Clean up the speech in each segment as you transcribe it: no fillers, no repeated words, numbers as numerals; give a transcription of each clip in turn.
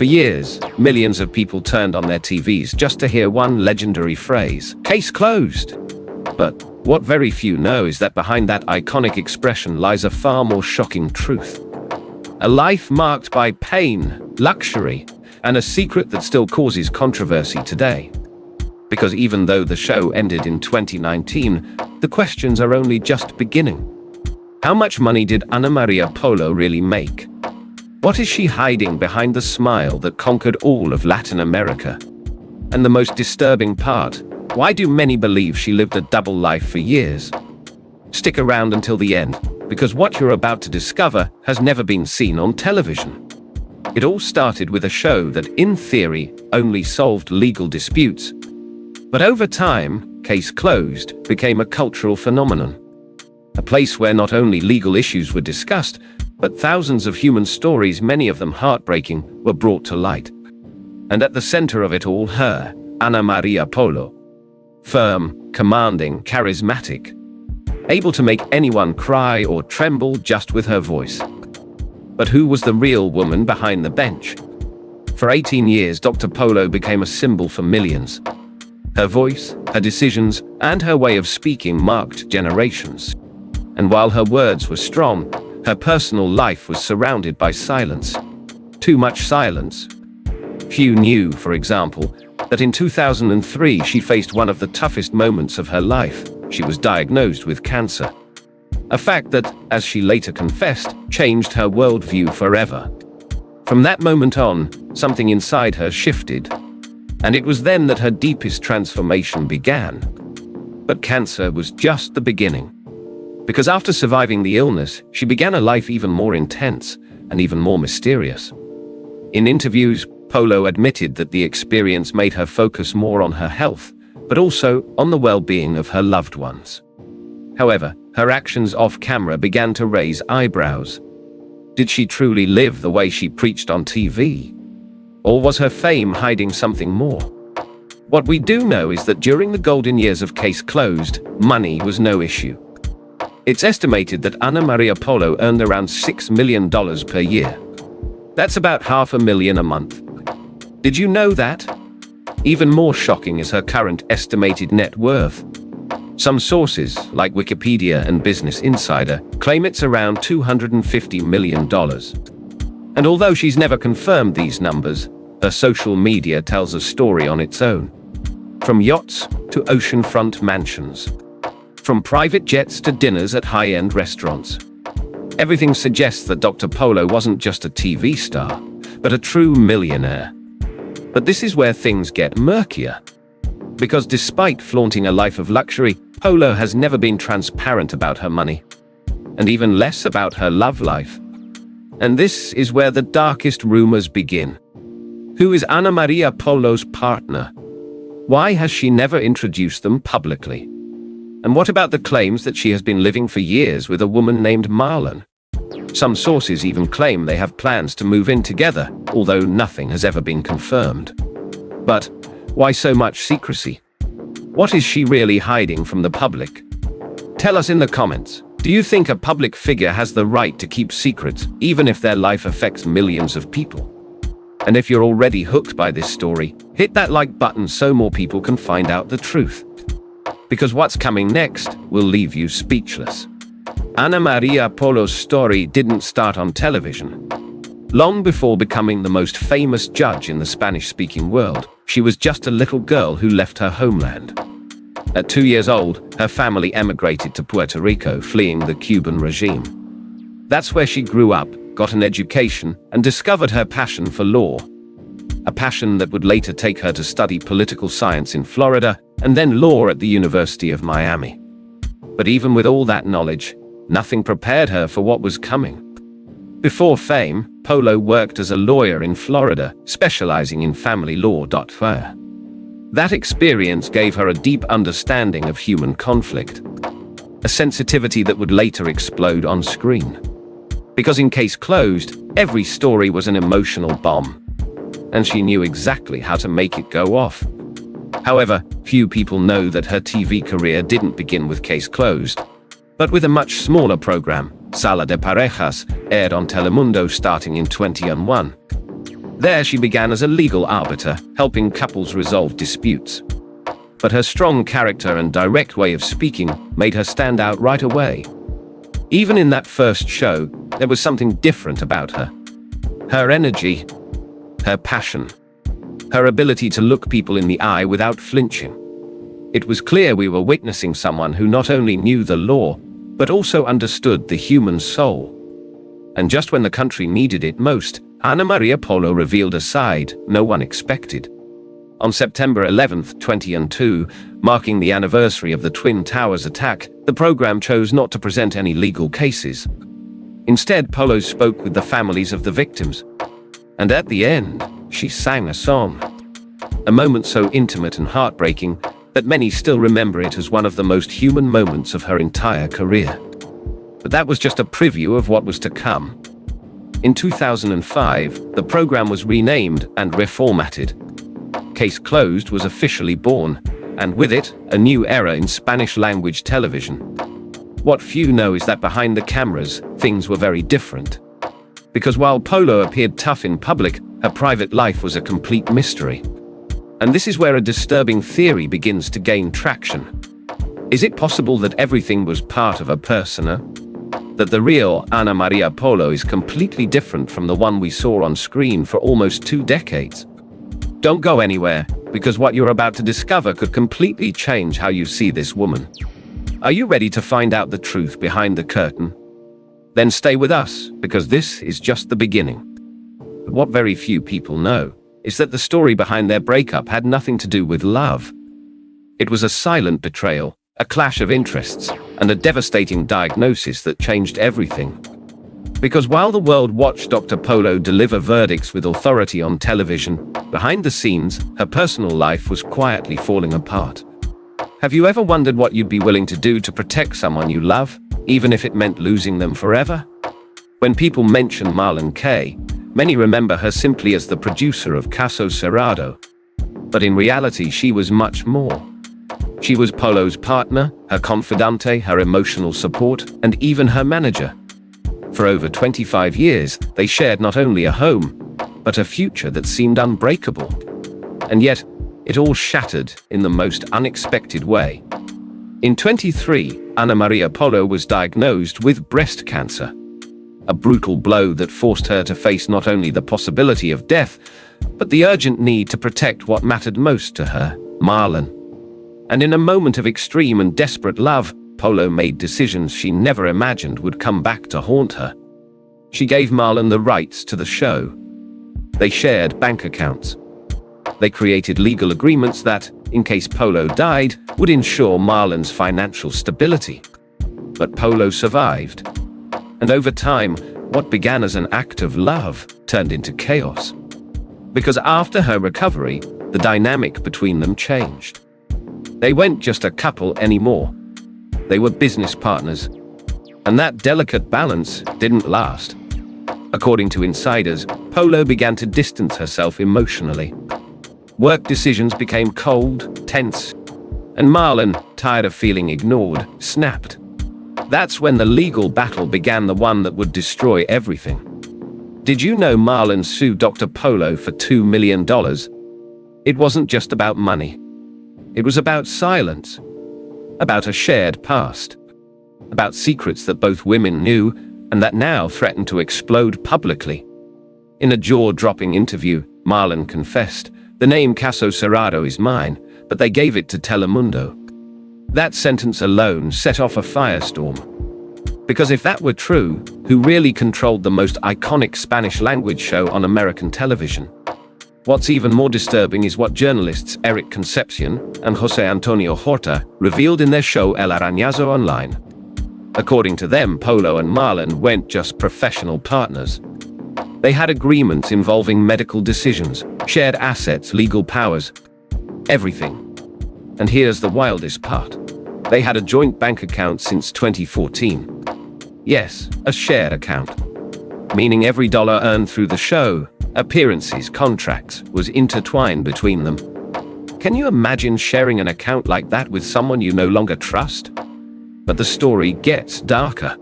For years, millions of people turned on their TVs just to hear one legendary phrase, "Case closed." But what very few know is that behind that iconic expression lies a far more shocking truth. A life marked by pain, luxury, and a secret that still causes controversy today. Because even though the show ended in 2019, the questions are only just beginning. How much money did María Polo really make? What is she hiding behind the smile that conquered all of Latin America? And the most disturbing part, why do many believe she lived a double life for years? Stick around until the end, because what you're about to discover has never been seen on television. It all started with a show that, in theory, only solved legal disputes. But over time, Case Closed became a cultural phenomenon. A place where not only legal issues were discussed, but thousands of human stories, many of them heartbreaking, were brought to light. And at the center of it all, her, María Polo. Firm, commanding, charismatic. Able to make anyone cry or tremble just with her voice. But who was the real woman behind the bench? For 18 years, Dr. Polo became a symbol for millions. Her voice, her decisions, and her way of speaking marked generations. And while her words were strong, her personal life was surrounded by silence. Too much silence. Few knew, for example, that in 2003 she faced one of the toughest moments of her life. She was diagnosed with cancer. A fact that, as she later confessed, changed her worldview forever. From that moment on, something inside her shifted. And it was then that her deepest transformation began. But cancer was just the beginning. Because after surviving the illness, she began a life even more intense and even more mysterious. In interviews, Polo admitted that the experience made her focus more on her health, but also on the well-being of her loved ones. However, her actions off-camera began to raise eyebrows. Did she truly live the way she preached on TV? Or was her fame hiding something more? What we do know is that during the golden years of Case Closed, money was no issue. It's estimated that María Polo earned around $6 million per year. That's about $500,000 a month. Did you know that? Even more shocking is her current estimated net worth. Some sources, like Wikipedia and Business Insider, claim it's around $250 million. And although she's never confirmed these numbers, her social media tells a story on its own. From yachts to oceanfront mansions. From private jets to dinners at high-end restaurants. Everything suggests that Dr. Polo wasn't just a TV star, but a true millionaire. But this is where things get murkier. Because despite flaunting a life of luxury, Polo has never been transparent about her money. And even less about her love life. And this is where the darkest rumors begin. Who is María Polo's partner? Why has she never introduced them publicly? And what about the claims that she has been living for years with a woman named Marlon? Some sources even claim they have plans to move in together, although nothing has ever been confirmed. But why so much secrecy? What is she really hiding from the public? Tell us in the comments. Do you think a public figure has the right to keep secrets, even if their life affects millions of people? And if you're already hooked by this story, hit that like button so more people can find out the truth. Because what's coming next will leave you speechless. María Polo's story didn't start on television. Long before becoming the most famous judge in the Spanish-speaking world, she was just a little girl who left her homeland. At 2 years old, her family emigrated to Puerto Rico, fleeing the Cuban regime. That's where she grew up, got an education, and discovered her passion for law. A passion that would later take her to study political science in Florida, and then law at the University of Miami. But even with all that knowledge, nothing prepared her for what was coming. Before fame, Polo worked as a lawyer in Florida, specializing in family law. That experience gave her a deep understanding of human conflict, a sensitivity that would later explode on screen. Because in Case Closed, every story was an emotional bomb, and she knew exactly how to make it go off. However, few people know that her TV career didn't begin with Case Closed, but with a much smaller program, Sala de Parejas, aired on Telemundo starting in 2001. There she began as a legal arbiter, helping couples resolve disputes. But her strong character and direct way of speaking made her stand out right away. Even in that first show, there was something different about her. Her energy, her passion, her ability to look people in the eye without flinching. It was clear we were witnessing someone who not only knew the law, but also understood the human soul. And just when the country needed it most, María Polo revealed a side no one expected. On September 11, 2002, marking the anniversary of the Twin Towers attack, the program chose not to present any legal cases. Instead, Polo spoke with the families of the victims. And at the end, she sang a song. A moment so intimate and heartbreaking that many still remember it as one of the most human moments of her entire career. But that was just a preview of what was to come. In 2005, the program was renamed and reformatted. Case Closed was officially born, and with it, a new era in Spanish-language television. What few know is that behind the cameras, things were very different. Because while Polo appeared tough in public, her private life was a complete mystery. And this is where a disturbing theory begins to gain traction. Is it possible that everything was part of a persona? That the real María Polo is completely different from the one we saw on screen for almost 2 decades? Don't go anywhere, because what you're about to discover could completely change how you see this woman. Are you ready to find out the truth behind the curtain? Then stay with us, because this is just the beginning. But what very few people know is that the story behind their breakup had nothing to do with love. It was a silent betrayal, a clash of interests, and a devastating diagnosis that changed everything. Because while the world watched Dr. Polo deliver verdicts with authority on television, behind the scenes, her personal life was quietly falling apart. Have you ever wondered what you'd be willing to do to protect someone you love, even if it meant losing them forever? When people mention Marlon Kay, many remember her simply as the producer of Caso Cerrado. But in reality, she was much more. She was Polo's partner, her confidante, her emotional support, and even her manager. For over 25 years, they shared not only a home, but a future that seemed unbreakable. And yet, it all shattered in the most unexpected way. In 2023, María Polo was diagnosed with breast cancer. A brutal blow that forced her to face not only the possibility of death, but the urgent need to protect what mattered most to her, Marlon. And in a moment of extreme and desperate love, Polo made decisions she never imagined would come back to haunt her. She gave Marlon the rights to the show. They shared bank accounts. They created legal agreements that, in case Polo died, would ensure Marlon's financial stability. But Polo survived. And over time, what began as an act of love turned into chaos. Because after her recovery, the dynamic between them changed. They weren't just a couple anymore. They were business partners. And that delicate balance didn't last. According to insiders, Polo began to distance herself emotionally. Work decisions became cold, tense, and Marlon, tired of feeling ignored, snapped. That's when the legal battle began, the one that would destroy everything. Did you know Marlon sued Dr. Polo for $2 million? It wasn't just about money. It was about silence, about a shared past, about secrets that both women knew and that now threatened to explode publicly. In a jaw-dropping interview, Marlon confessed, "The name Caso Cerrado is mine, but they gave it to Telemundo." That sentence alone set off a firestorm. Because if that were true, who really controlled the most iconic Spanish-language show on American television? What's even more disturbing is what journalists Eric Concepcion and José Antonio Horta revealed in their show El Arañazo Online. According to them, Polo and Marlon weren't just professional partners. They had agreements involving medical decisions, shared assets, legal powers, everything. And here's the wildest part. They had a joint bank account since 2014. Yes, a shared account. Meaning every dollar earned through the show, appearances, contracts, was intertwined between them. Can you imagine sharing an account like that with someone you no longer trust? But the story gets darker.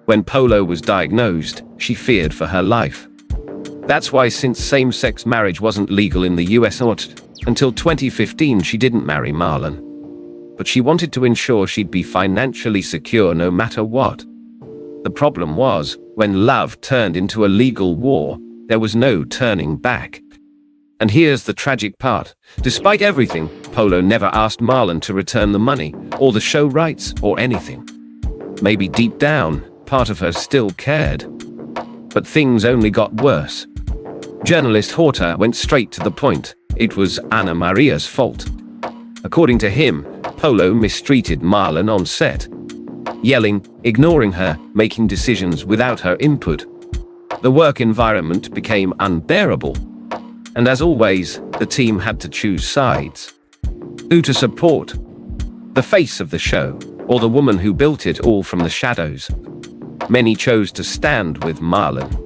When Polo was diagnosed, she feared for her life. That's why, since same-sex marriage wasn't legal in the US until 2015, she didn't marry Marlon. But she wanted to ensure she'd be financially secure no matter what. The problem was, when love turned into a legal war, there was no turning back. And here's the tragic part. Despite everything, Polo never asked Marlon to return the money, or the show rights, or anything. Maybe deep down, part of her still cared. But things only got worse. Journalist Horta went straight to the point. It was Ana Maria's fault. According to him, Polo mistreated Marlon on set. Yelling, ignoring her, making decisions without her input. The work environment became unbearable. And as always, the team had to choose sides. Who to support? The face of the show, or the woman who built it all from the shadows? Many chose to stand with Marlon.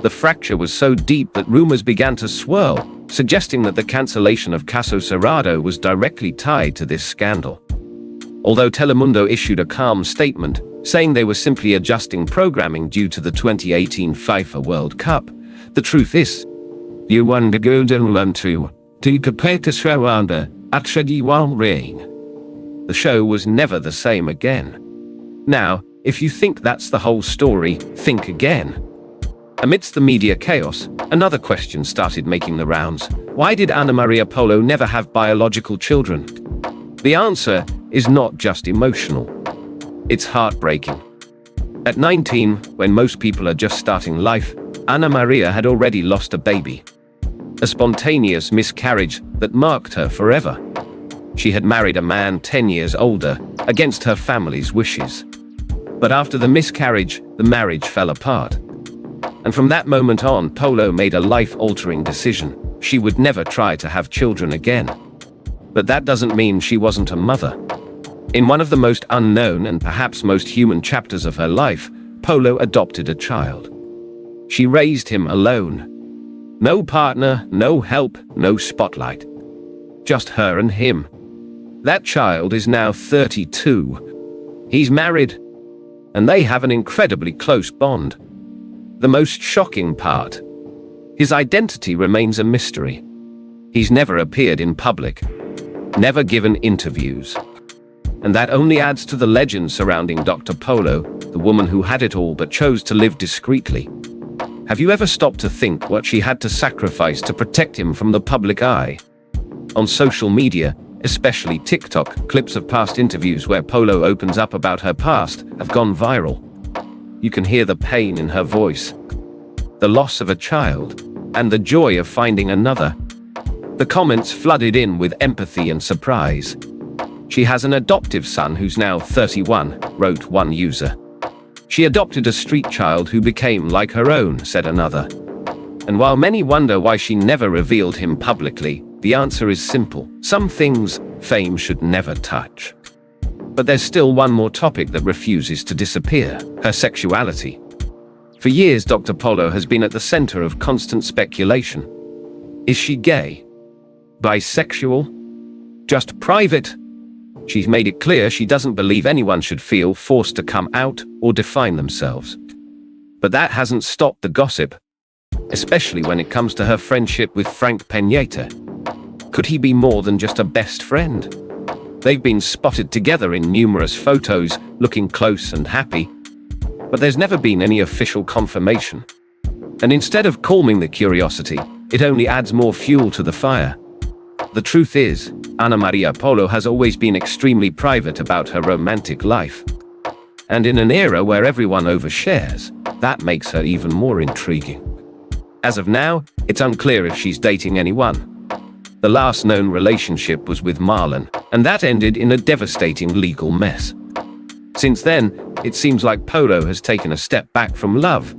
The fracture was so deep that rumors began to swirl, suggesting that the cancellation of Caso Cerrado was directly tied to this scandal. Although Telemundo issued a calm statement, saying they were simply adjusting programming due to the 2018 FIFA World Cup, the truth is, you won the golden run to Caso Cerrado, actually one ring. The show was never the same again. Now, if you think that's the whole story, think again. Amidst the media chaos, another question started making the rounds. Why did Ana Maria Polo never have biological children? The answer is not just emotional. It's heartbreaking. At 19, when most people are just starting life, Ana Maria had already lost a baby. A spontaneous miscarriage that marked her forever. She had married a man 10 years older, against her family's wishes. But after the miscarriage, the marriage fell apart. And from that moment on, Polo made a life-altering decision. She would never try to have children again. But that doesn't mean she wasn't a mother. In one of the most unknown and perhaps most human chapters of her life, Polo adopted a child. She raised him alone. No partner, no help, no spotlight. Just her and him. That child is now 32. He's married, and they have an incredibly close bond. The most shocking part, his identity remains a mystery. He's never appeared in public, never given interviews. And that only adds to the legend surrounding Dr. Polo, the woman who had it all but chose to live discreetly. Have you ever stopped to think what she had to sacrifice to protect him from the public eye? On social media, especially TikTok, clips of past interviews where Polo opens up about her past have gone viral. You can hear the pain in her voice, the loss of a child, and the joy of finding another. The comments flooded in with empathy and surprise. She has an adoptive son who's now 31, wrote one user. She adopted a street child who became like her own, said another. And while many wonder why she never revealed him publicly, the answer is simple. Some things fame should never touch. But there's still one more topic that refuses to disappear: her sexuality. For years, Dr. Polo has been at the center of constant speculation. Is she gay? Bisexual? Just private? She's made it clear she doesn't believe anyone should feel forced to come out or define themselves. But that hasn't stopped the gossip, especially when it comes to her friendship with Frank Peñeta. Could he be more than just a best friend? They've been spotted together in numerous photos, looking close and happy. But there's never been any official confirmation. And instead of calming the curiosity, it only adds more fuel to the fire. The truth is, Ana Maria Polo has always been extremely private about her romantic life. And in an era where everyone overshares, that makes her even more intriguing. As of now, it's unclear if she's dating anyone. The last known relationship was with Marlon, and that ended in a devastating legal mess. Since then, it seems like Polo has taken a step back from love.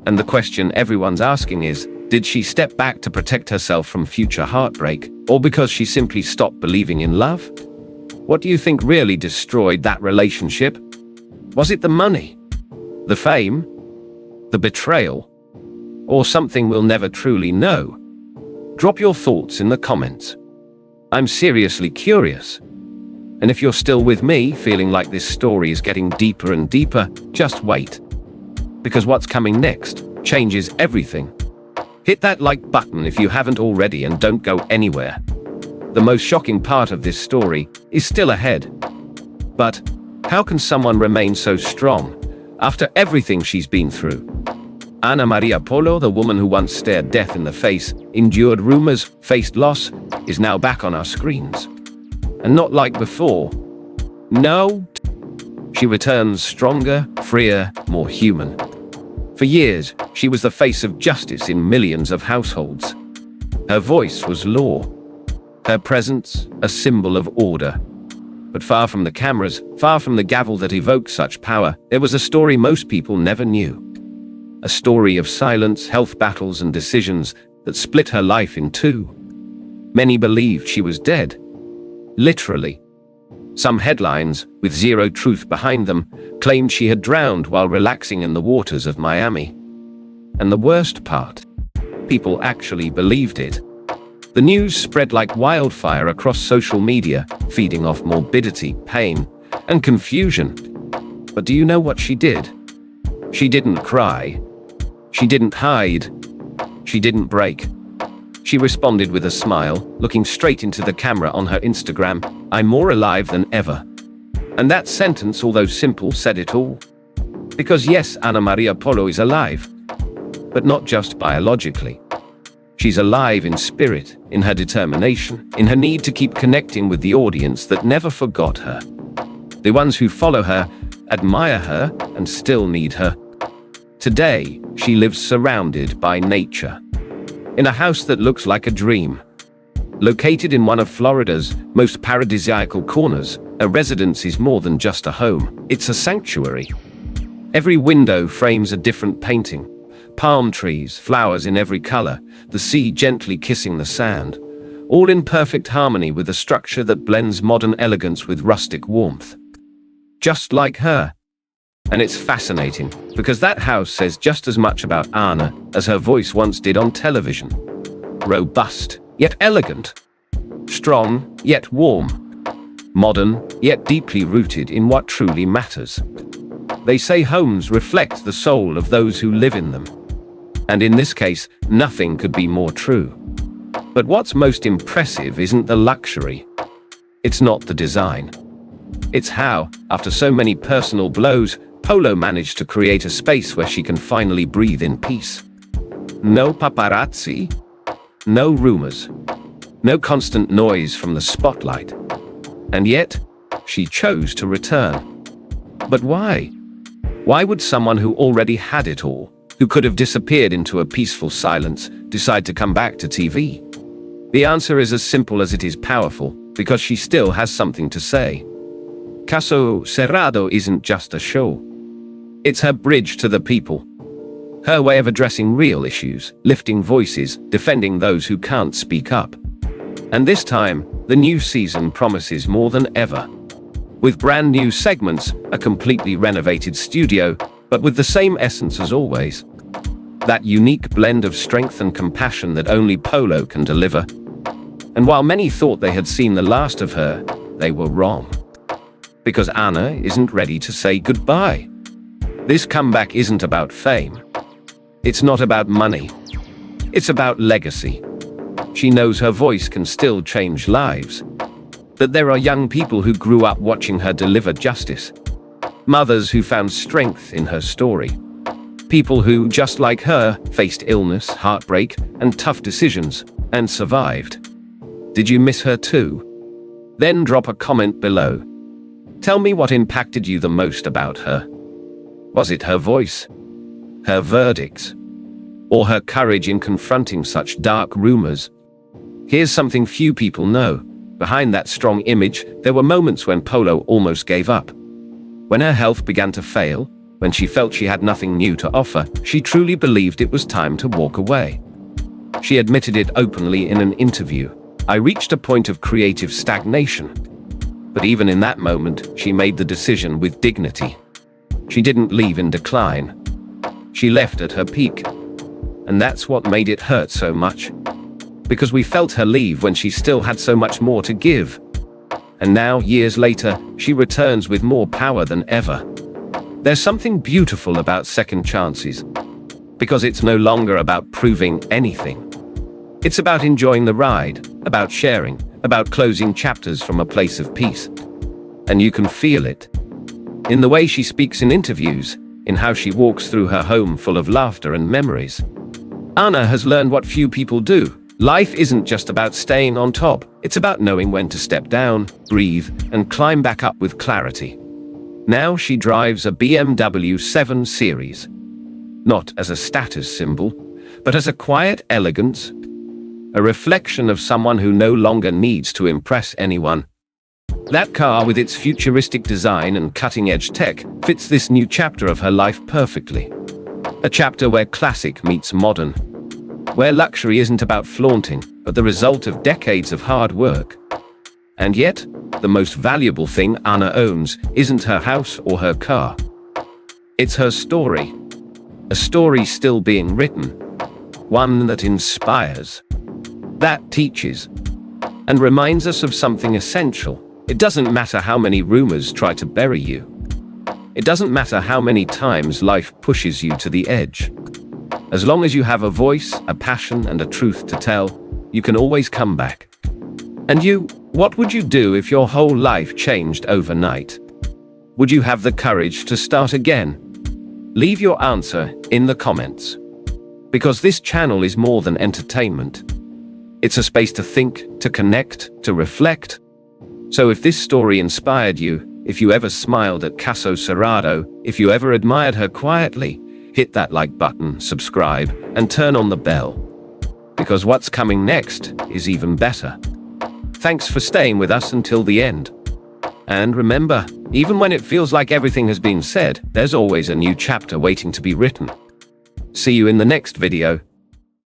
And the question everyone's asking is, did she step back to protect herself from future heartbreak, or because she simply stopped believing in love? What do you think really destroyed that relationship? Was it the money? The fame? The betrayal? Or something we'll never truly know? Drop your thoughts in the comments. I'm seriously curious. And if you're still with me, feeling like this story is getting deeper and deeper, just wait. Because what's coming next changes everything. Hit that like button if you haven't already and don't go anywhere. The most shocking part of this story is still ahead. But how can someone remain so strong after everything she's been through? María Polo, the woman who once stared death in the face, endured rumors, faced loss, is now back on our screens. And not like before. No. She returns stronger, freer, more human. For years, she was the face of justice in millions of households. Her voice was law. Her presence, a symbol of order. But far from the cameras, far from the gavel that evoked such power, there was a story most people never knew. A story of silence, health battles, and decisions that split her life in two. Many believed she was dead. Literally. Some headlines, with zero truth behind them, claimed she had drowned while relaxing in the waters of Miami. And the worst part, people actually believed it. The news spread like wildfire across social media, feeding off morbidity, pain, and confusion. But do you know what she did? She didn't cry. She didn't hide. She didn't break. She responded with a smile, looking straight into the camera on her Instagram, "I'm more alive than ever." And that sentence, although simple, said it all. Because yes, María Polo is alive, but not just biologically. She's alive in spirit, in her determination, in her need to keep connecting with the audience that never forgot her. The ones who follow her, admire her, and still need her. Today, she lives surrounded by nature. In a house that looks like a dream. Located in one of Florida's most paradisiacal corners, a residence is more than just a home, it's a sanctuary. Every window frames a different painting. Palm trees, flowers in every color, the sea gently kissing the sand, all in perfect harmony with a structure that blends modern elegance with rustic warmth. Just like her. And it's fascinating, because that house says just as much about Anna as her voice once did on television. Robust, yet elegant. Strong, yet warm. Modern, yet deeply rooted in what truly matters. They say homes reflect the soul of those who live in them. And in this case, nothing could be more true. But what's most impressive isn't the luxury. It's not the design. It's how, after so many personal blows, Polo managed to create a space where she can finally breathe in peace. No paparazzi, no rumors, no constant noise from the spotlight. And yet, she chose to return. But why? Why would someone who already had it all, who could have disappeared into a peaceful silence, decide to come back to TV? The answer is as simple as it is powerful, because she still has something to say. Caso Cerrado isn't just a show. It's her bridge to the people. Her way of addressing real issues, lifting voices, defending those who can't speak up. And this time, the new season promises more than ever. With brand new segments, a completely renovated studio, but with the same essence as always. That unique blend of strength and compassion that only Polo can deliver. And while many thought they had seen the last of her, they were wrong. Because Anna isn't ready to say goodbye. This comeback isn't about fame. It's not about money. It's about legacy. She knows her voice can still change lives. That there are young people who grew up watching her deliver justice. Mothers who found strength in her story. People who, just like her, faced illness, heartbreak, and tough decisions, and survived. Did you miss her too? Then drop a comment below. Tell me what impacted you the most about her. Was it her voice? Her verdicts? Or her courage in confronting such dark rumors? Here's something few people know. Behind that strong image, there were moments when Polo almost gave up. When her health began to fail, when she felt she had nothing new to offer, she truly believed it was time to walk away. She admitted it openly in an interview. "I reached a point of creative stagnation." But even in that moment, she made the decision with dignity. She didn't leave in decline. She left at her peak. And that's what made it hurt so much. Because we felt her leave when she still had so much more to give. And now, years later, she returns with more power than ever. There's something beautiful about second chances. Because it's no longer about proving anything. It's about enjoying the ride, about sharing, about closing chapters from a place of peace. And you can feel it. In the way she speaks in interviews, in how she walks through her home full of laughter and memories. Anna has learned what few people do. Life isn't just about staying on top. It's about knowing when to step down, breathe, and climb back up with clarity. Now she drives a BMW 7 Series. Not as a status symbol, but as a quiet elegance. A reflection of someone who no longer needs to impress anyone. That car, with its futuristic design and cutting-edge tech, fits this new chapter of her life perfectly. A chapter where classic meets modern. Where luxury isn't about flaunting, but the result of decades of hard work. And yet, the most valuable thing Anna owns isn't her house or her car. It's her story. A story still being written. One that inspires. That teaches. And reminds us of something essential. It doesn't matter how many rumors try to bury you. It doesn't matter how many times life pushes you to the edge. As long as you have a voice, a passion, and a truth to tell, you can always come back. And you, what would you do if your whole life changed overnight? Would you have the courage to start again? Leave your answer in the comments. Because this channel is more than entertainment. It's a space to think, to connect, to reflect. So if this story inspired you, if you ever smiled at Caso Cerrado, if you ever admired her quietly, hit that like button, subscribe, and turn on the bell. Because what's coming next is even better. Thanks for staying with us until the end. And remember, even when it feels like everything has been said, there's always a new chapter waiting to be written. See you in the next video.